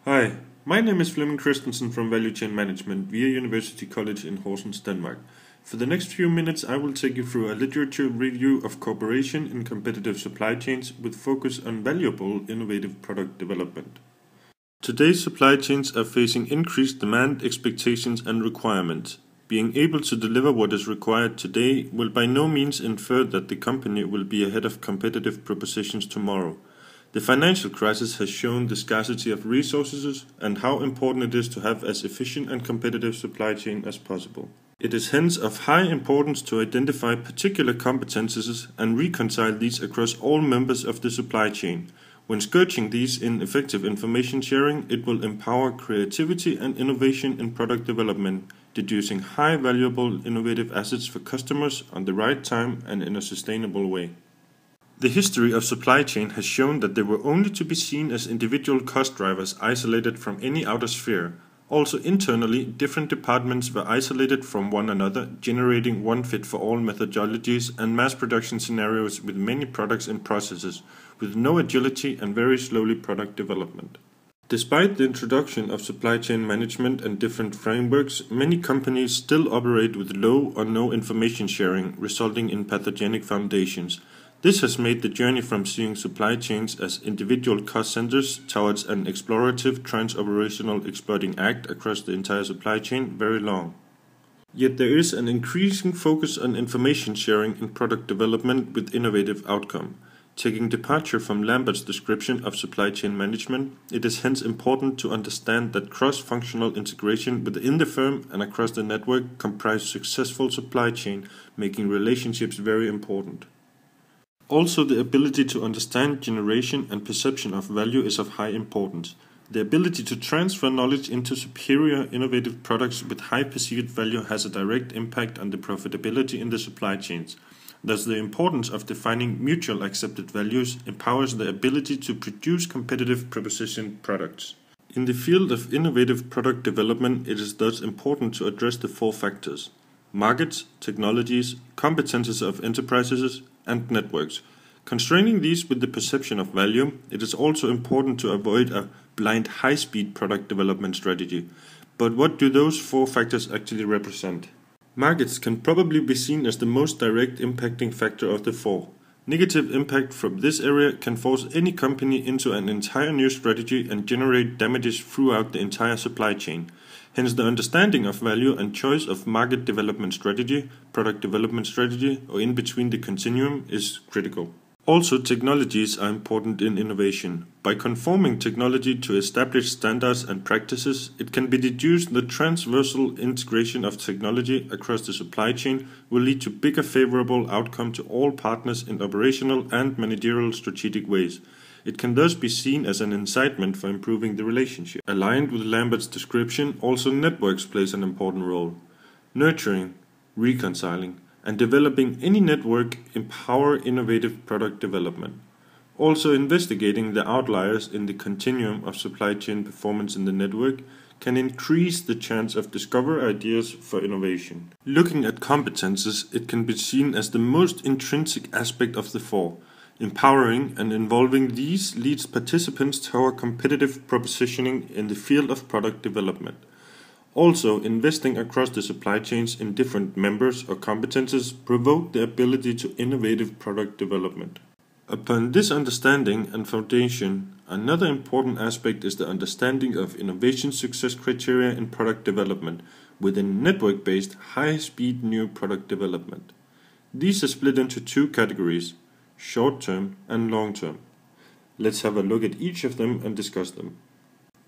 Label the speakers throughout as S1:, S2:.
S1: Hi, my name is Flemming Chr from Value Chain Management via University College in Horsens, Denmark. For the next few minutes, I will take you through a literature review of cooperation in competitive supply chains with focus on valuable, innovative product development. Today's supply chains are facing increased demand, expectations, and requirements. Being able to deliver what is required today will by no means infer that the company will be ahead of competitive propositions tomorrow. The financial crisis has shown the scarcity of resources and how important it is to have as efficient and competitive supply chain as possible. It is hence of high importance to identify particular competencies and reconcile these across all members of the supply chain. When scourging these in effective information sharing, it will empower creativity and innovation in product development, deducing high valuable innovative assets for customers on the right time and in a sustainable way. The history of supply chain has shown that they were only to be seen as individual cost drivers isolated from any outer sphere. Also internally, different departments were isolated from one another, generating one fit for all methodologies and mass production scenarios with many products and processes, with no agility and very slowly product development. Despite the introduction of supply chain management and different frameworks, many companies still operate with low or no information sharing, resulting in pathogenic foundations. This has made the journey from seeing supply chains as individual cost centers towards an explorative trans-operational exploiting act across the entire supply chain very long. Yet there is an increasing focus on information sharing in product development with innovative outcome. Taking departure from Lambert's description of supply chain management, it is hence important to understand that cross-functional integration within the firm and across the network comprise successful supply chain, making relationships very important. Also, the ability to understand generation and perception of value is of high importance. The ability to transfer knowledge into superior, innovative products with high perceived value has a direct impact on the profitability in the supply chains. Thus, the importance of defining mutual accepted values empowers the ability to produce competitive proposition products. In the field of innovative product development, it is thus important to address the four factors: markets, technologies, competences of enterprises, and networks. Constraining these with the perception of value, it is also important to avoid a blind high-speed product development strategy. But what do those four factors actually represent? Markets can probably be seen as the most direct impacting factor of the four. Negative impact from this area can force any company into an entire new strategy and generate damages throughout the entire supply chain. Hence, the understanding of value and choice of market development strategy, product development strategy, or in between the continuum is critical. Also, technologies are important in innovation. By conforming technology to established standards and practices, it can be deduced that transversal integration of technology across the supply chain will lead to bigger favorable outcome to all partners in operational and managerial strategic ways. It can thus be seen as an incitement for improving the relationship. Aligned with Lambert's description, also networks plays an important role. Nurturing, reconciling, and developing any network empower innovative product development. Also, investigating the outliers in the continuum of supply chain performance in the network can increase the chance of discover ideas for innovation. Looking at competences, it can be seen as the most intrinsic aspect of the four. Empowering and involving these leads participants toward competitive propositioning in the field of product development. Also, investing across the supply chains in different members or competences provoke the ability to innovative product development. Upon this understanding and foundation, another important aspect is the understanding of innovation success criteria in product development within network-based high-speed new product development. These are split into two categories: short-term and long-term. Let's have a look at each of them and discuss them.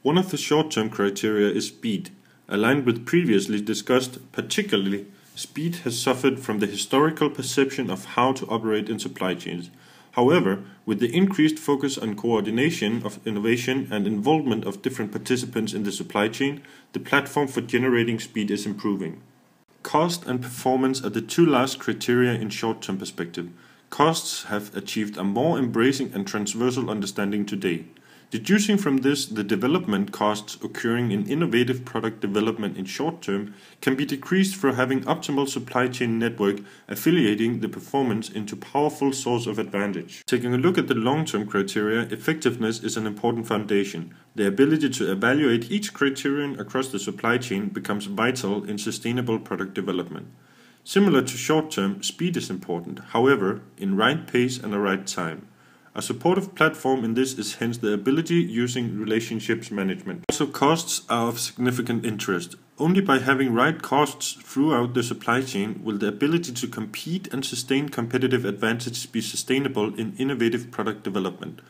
S1: One of the short-term criteria is speed. Aligned with previously discussed, particularly, speed has suffered from the historical perception of how to operate in supply chains. However, with the increased focus on coordination of innovation and involvement of different participants in the supply chain, the platform for generating speed is improving. Cost and performance are the two last criteria in short-term perspective. Costs have achieved a more embracing and transversal understanding today. Deducing from this the development costs occurring in innovative product development in short term can be decreased through having optimal supply chain network affiliating the performance into powerful source of advantage. Taking a look at the long-term criteria, effectiveness is an important foundation. The ability to evaluate each criterion across the supply chain becomes vital in sustainable product development. Similar to short-term, speed is important, however, in right pace and a right time. A supportive platform in this is hence the ability using relationships management. Also, costs are of significant interest. Only by having right costs throughout the supply chain will the ability to compete and sustain competitive advantage be sustainable in innovative product development.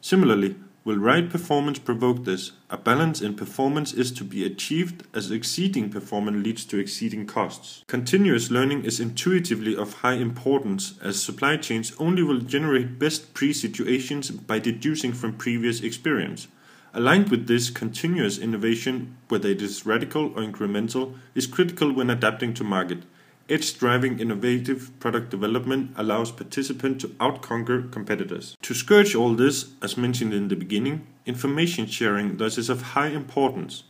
S1: Similarly, will right performance provoke this? A balance in performance is to be achieved as exceeding performance leads to exceeding costs. Continuous learning is intuitively of high importance as supply chains only will generate best pre-situations by deducing from previous experience. Aligned with this, continuous innovation, whether it is radical or incremental, is critical when adapting to market. Edge-driving innovative product development allows participants to outconquer competitors. To scourge all this, as mentioned in the beginning, information sharing thus is of high importance.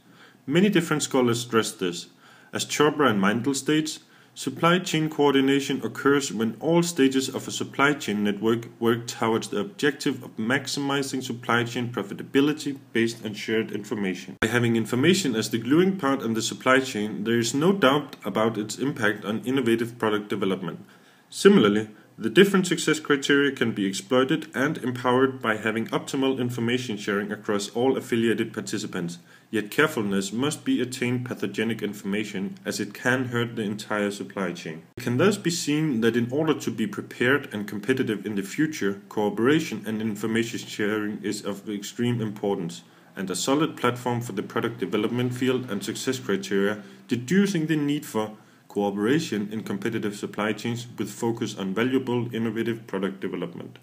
S1: Many different scholars stress this. As Chopra and Mindel states, supply chain coordination occurs when all stages of a supply chain network work towards the objective of maximizing supply chain profitability based on shared information. By having information as the gluing part in the supply chain, there is no doubt about its impact on innovative product development. Similarly, the different success criteria can be exploited and empowered by having optimal information sharing across all affiliated participants, yet carefulness must be attained pathogenic information as it can hurt the entire supply chain. It can thus be seen that in order to be prepared and competitive in the future, cooperation and information sharing is of extreme importance, and a solid platform for the product development field and success criteria, deducing the need for cooperation in competitive supply chains with focus on valuable, innovative product development.